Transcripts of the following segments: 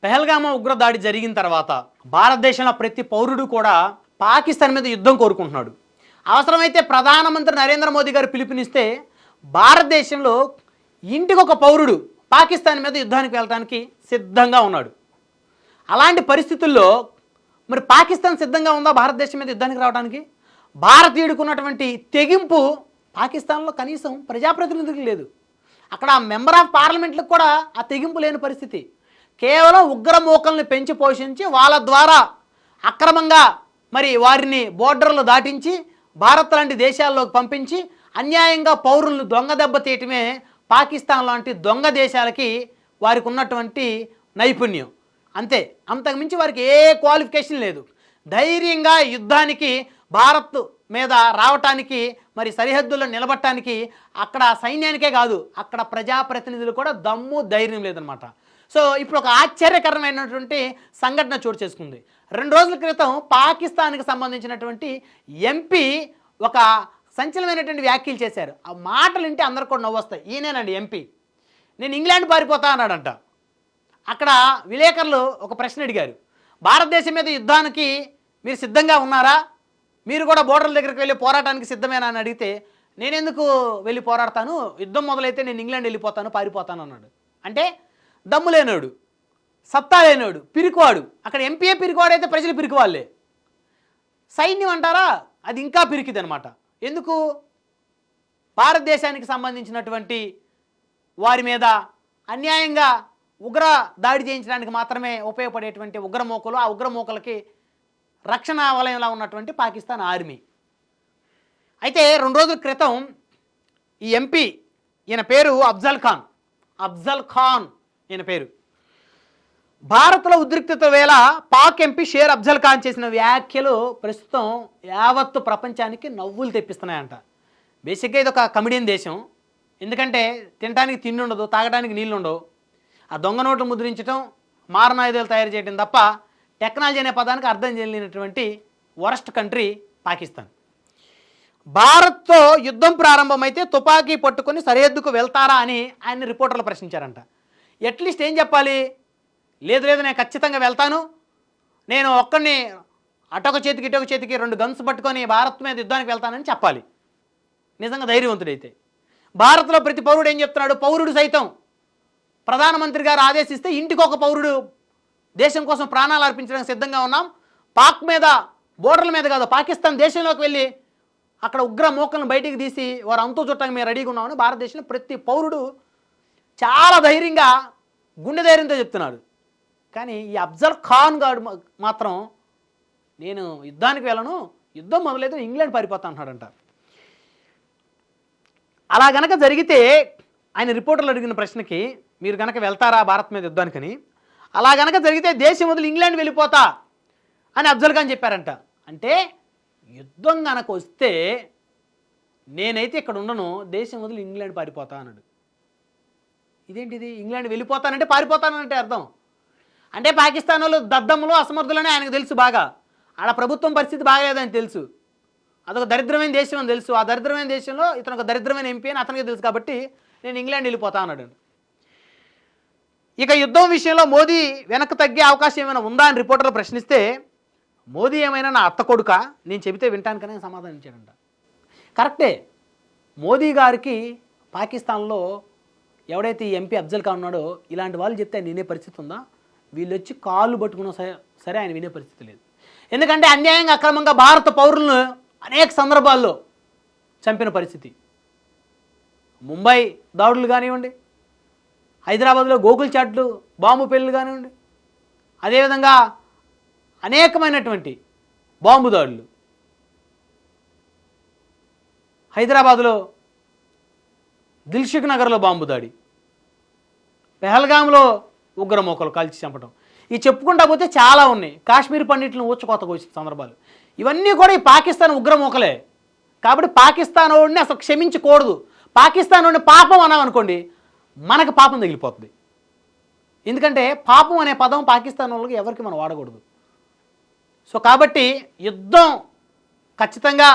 పెహల్గామా ఉగ్రదాడి జరిగిన తర్వాత భారతదేశంలో ప్రతి పౌరుడు కూడా పాకిస్తాన్ మీద యుద్ధం కోరుకుంటున్నాడు. అవసరమైతే ప్రధానమంత్రి నరేంద్ర మోదీ గారు పిలుపునిస్తే భారతదేశంలో ఇంటికొక పౌరుడు పాకిస్తాన్ మీద యుద్ధానికి వెళ్ళడానికి సిద్ధంగా ఉన్నాడు. అలాంటి పరిస్థితుల్లో మరి పాకిస్తాన్ సిద్ధంగా ఉందా భారతదేశం మీద యుద్ధానికి రావడానికి? భారతీయుడికి ఉన్నటువంటి తెగింపు పాకిస్తాన్లో కనీసం ప్రజాప్రతినిధులకు లేదు. అక్కడ మెంబర్ ఆఫ్ పార్లమెంట్లకు కూడా ఆ తెగింపు లేని పరిస్థితి. కేవలం ఉగ్రమూకల్ని పెంచి పోషించి వాళ్ళ ద్వారా అక్రమంగా మరి వారిని బోర్డర్లు దాటించి భారత్ లాంటి దేశాల్లోకి పంపించి అన్యాయంగా పౌరులను దొంగ దెబ్బ తీయటమే పాకిస్తాన్ లాంటి దొంగ దేశాలకి వారికి ఉన్నటువంటి నైపుణ్యం. అంతే, అంతకుమించి వారికి ఏ క్వాలిఫికేషన్ లేదు. ధైర్యంగా యుద్ధానికి భారత్ మీద రావటానికి మరి సరిహద్దుల్లో నిలబడటానికి అక్కడ సైన్యానికే కాదు అక్కడ ప్రజాప్రతినిధులు కూడా దమ్ము ధైర్యం లేదనమాట. సో ఇప్పుడు ఒక ఆశ్చర్యకరమైనటువంటి సంఘటన చోటు చేసుకుంది. 2 రోజుల క్రితం పాకిస్తాన్కి సంబంధించినటువంటి ఎంపీ ఒక సంచలనమైనటువంటి వ్యాఖ్యలు చేశారు. ఆ మాటలు వింటే అందరు కూడా నవ్వొస్తాయి. ఈయనేనండి ఎంపీ. నేను ఇంగ్లాండ్ పారిపోతా అన్నాడంట. అక్కడ విలేకరులు ఒక ప్రశ్న అడిగారు, భారతదేశం మీద యుద్ధానికి మీరు సిద్ధంగా ఉన్నారా, మీరు కూడా బోర్డర్ల దగ్గరికి వెళ్ళి పోరాటానికి సిద్ధమేనా అని అడిగితే, నేనెందుకు వెళ్ళి పోరాడతాను, యుద్ధం మొదలైతే నేను ఇంగ్లాండ్ వెళ్ళిపోతాను, పారిపోతాను అన్నాడు. అంటే దమ్ము లేనోడు, సత్తా లేనోడు, పిరికివాడు. అక్కడ ఎంపీఏ పిరికివాడైతే ప్రజలు పిరికివాళ్ళే. సైన్యం అంటారా, అది ఇంకా పిరికిది అనమాట. ఎందుకు? భారతదేశానికి సంబంధించినటువంటి వారి మీద అన్యాయంగా ఉగ్ర దాడి చేయించడానికి మాత్రమే ఉపయోగపడేటువంటి ఉగ్రమూకలు, ఆ ఉగ్రమూకలకి రక్షణ వలయంలో ఉన్నటువంటి పాకిస్తాన్ ఆర్మీ. అయితే 2 రోజుల క్రితం ఈ ఎంపీ, ఈయన పేరు అఫ్జల్ ఖాన్ ఈయన పేరు. భారత్లో ఉద్రిక్తత వేళ పాక్ ఎంపీ షేర్ అఫ్జల్ ఖాన్ చేసిన వ్యాఖ్యలు ప్రస్తుతం యావత్తు ప్రపంచానికి నవ్వులు తెప్పిస్తున్నాయంట. బేసిక్గా ఇది ఒక కమెడియన్ దేశం. ఎందుకంటే తినడానికి తిండి ఉండదు, తాగడానికి నీళ్ళు ఉండవు. ఆ దొంగ నోట్లు ముద్రించడం, మారణాయుధాలు తయారు చేయడం తప్ప టెక్నాలజీ అనే పదానికి అర్థం చేయలేనటువంటి వరస్ట్ కంట్రీ పాకిస్తాన్. భారత్తో యుద్ధం ప్రారంభమైతే తుపాకీ పట్టుకొని సరిహద్దుకు వెళ్తారా అని ఆయన రిపోర్టర్లు ప్రశ్నించారంట. అట్లీస్ట్ ఏం చెప్పాలి? లేదు నేను ఖచ్చితంగా వెళ్తాను, నేను ఒక్కడిని అటొక చేతికి ఇటొక చేతికి 2 గన్స్ పట్టుకొని భారత్ మీద యుద్ధానికి వెళ్తానని చెప్పాలి నిజంగా ధైర్యవంతుడైతే. భారత్లో ప్రతి పౌరుడు ఏం చెప్తున్నాడు? పౌరుడు సైతం ప్రధానమంత్రి గారు ఆదేశిస్తే ఇంటికొక పౌరుడు దేశం కోసం ప్రాణాలు అర్పించడానికి సిద్ధంగా ఉన్నాం. పాక్ మీద, బోర్డర్ల మీద కాదు, పాకిస్తాన్ దేశంలోకి వెళ్ళి అక్కడ ఉగ్ర మోకలను బయటికి తీసి వారు అంతు చుట్టానికి మేము రెడీగా ఉన్నామని భారతదేశంలో ప్రతి పౌరుడు చాలా ధైర్యంగా, గుండె ధైర్యంతో చెప్తున్నాడు. కానీ ఈ అఫ్జల్ ఖాన్ గారు మాత్రం నేను యుద్ధానికి వెళ్ళను, యుద్ధం మొదలైతే ఇంగ్లాండ్ పారిపోతా అంటున్నాడంట. అలా గనక జరిగితే ఆయన రిపోర్టర్లు అడిగిన ప్రశ్నకి, మీరు గనక వెళ్తారా భారత్ మీద యుద్ధానికని, అలా గనక జరిగితే దేశం వదిలి ఇంగ్లాండ్ వెళ్ళిపోతా అని అఫ్జల్ ఖాన్ చెప్పారంట. అంటే యుద్ధం గనక వస్తే నేనైతే ఇక్కడ ఉండను, దేశం వదిలి ఇంగ్లాండ్ పారిపోతా అన్నాడు. ఇదేంటిది? ఇంగ్లాండ్ వెళ్ళిపోతానంటే పారిపోతానంటే అర్థం. అంటే పాకిస్తాన్ వాళ్ళు దద్దమ్మలు, అసమర్థులని ఆయనకు తెలుసు బాగా. ఆడ ప్రభుత్వం పరిస్థితి బాగలేదని తెలుసు. అదొక దరిద్రమైన దేశం అని తెలుసు. ఆ దరిద్రమైన దేశంలో ఇతను ఒక దరిద్రమైన ఎంపీ అని అతనికి తెలుసు. కాబట్టి నేను ఇంగ్లాండ్ వెళ్ళిపోతా అన్నాడు. ఇక యుద్ధం విషయంలో మోదీ వెనక్కి తగ్గే అవకాశం ఏమైనా ఉందా అని రిపోర్టర్లు ప్రశ్నిస్తే, మోదీ ఏమైనా నా అత్త కొడుకా, నేను చెబితే వింటానికనే సమాధానం ఇచ్చాడంట. కరెక్టే. మోదీ గారికి పాకిస్తాన్లో ఎవడైతే ఈ ఎంపీ అఫ్జల్ ఖాన్ ఉన్నాడో, ఇలాంటి వాళ్ళు చెప్తే ఆయన వినే పరిస్థితి ఉందా? వీళ్ళు వచ్చి కాళ్ళు పట్టుకున్నా సరే ఆయన వినే పరిస్థితి లేదు. ఎందుకంటే అన్యాయంగా, అక్రమంగా భారత పౌరులను అనేక సందర్భాల్లో చంపిన పరిస్థితి. ముంబై దాడులు కానివ్వండి, హైదరాబాద్లో గోకుల్ చాట్లు బాంబు పెళ్ళిళ్ళు కానివ్వండి, అదేవిధంగా అనేకమైనటువంటి బాంబు దాడులు. హైదరాబాద్లో దిల్సుఖ్ నగర్లో బాంబు దాడి, పెహల్గాంలో ఉగ్రమూకలు కాల్చి చంపడం, ఇవి చెప్పుకుంటా పోతే చాలా ఉన్నాయి. కాశ్మీర్ పండిట్లను ఊచకోత కోసిన సందర్భాలు, ఇవన్నీ కూడా ఈ పాకిస్తాన్ ఉగ్రమూకలే. కాబట్టి పాకిస్తాన్ వాడిని అసలు క్షమించకూడదు. పాకిస్తాన్ వాడిని పాపం అన్నామనుకోండి, మనకు పాపం తగిలిపోతుంది. ఎందుకంటే పాపం అనే పదం పాకిస్తాన్ వాళ్ళకి ఎవరికి మనం వాడకూడదు. సో కాబట్టి యుద్ధం ఖచ్చితంగా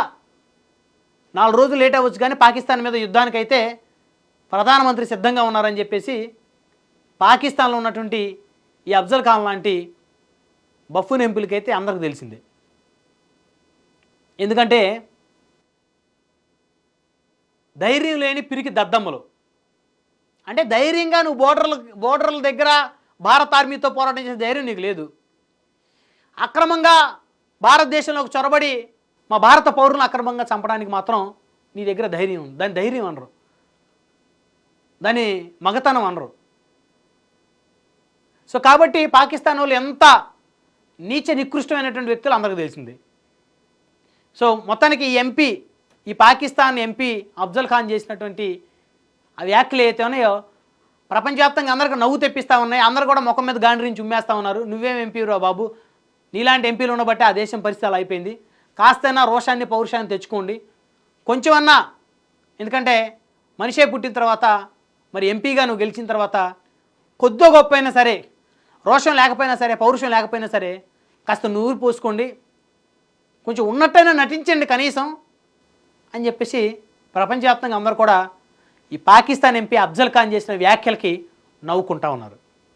4 రోజులు లేట్ అవ్వచ్చు, కానీ పాకిస్తాన్ మీద యుద్ధానికైతే ప్రధానమంత్రి సిద్ధంగా ఉన్నారని చెప్పేసి పాకిస్తాన్లో ఉన్నటువంటి ఈ అఫ్జల్ ఖాన్ లాంటి బఫూన్ ఎంపీలకైతే అందరికి తెలిసిందే. ఎందుకంటే ధైర్యం లేని పిరికి దద్దమ్మలు. అంటే ధైర్యంగా నువ్వు బోర్డర్ల దగ్గర భారత ఆర్మీతో పోరాటం చేసే ధైర్యం నీకు లేదు. అక్రమంగా భారతదేశంలోకి చొరబడి మా భారత పౌరులను అక్రమంగా చంపడానికి మాత్రం నీ దగ్గర ధైర్యం ఉంది. దాని ధైర్యం అనరు, దాని మగతనం అనరు. సో కాబట్టి పాకిస్తాన్ వాళ్ళు ఎంత నీచ నికృష్టమైనటువంటి వ్యక్తులు అందరికీ తెలిసింది. సో మొత్తానికి ఈ పాకిస్తాన్ ఎంపీ అఫ్జల్ ఖాన్ చేసినటువంటి ఆ వ్యాఖ్యలు ఏవైతే ఉన్నాయో ప్రపంచవ్యాప్తంగా అందరికీ నవ్వు తెప్పిస్తూ ఉన్నాయి. అందరూ కూడా ముఖం మీద గాండ్రించి ఉమ్మేస్తూ ఉన్నారు. నువ్వేం ఎంపీరో బాబు, నీలాంటి ఎంపీలు ఉండబట్టి ఆ దేశం పరిస్థితి అలా అయిపోయింది. కాస్తైనా రోషాన్ని పౌరుషాన్ని తెచ్చుకోండి కొంచెం అన్నా. ఎందుకంటే మనిషే పుట్టిన తర్వాత మరి ఎంపీగా నువ్వు గెలిచిన తర్వాత కొద్దో గొప్ప అయినా సరే, రోషం లేకపోయినా సరే, పౌరుషం లేకపోయినా సరే కాస్త నూరు పోసుకోండి, కొంచెం ఉన్నట్టయినా నటించండి కనీసం అని చెప్పేసి ప్రపంచవ్యాప్తంగా అందరూ కూడా ఈ పాకిస్తాన్ ఎంపీ అఫ్జల్ ఖాన్ చేసిన వ్యాఖ్యలకి నవ్వుకుంటా ఉన్నారు.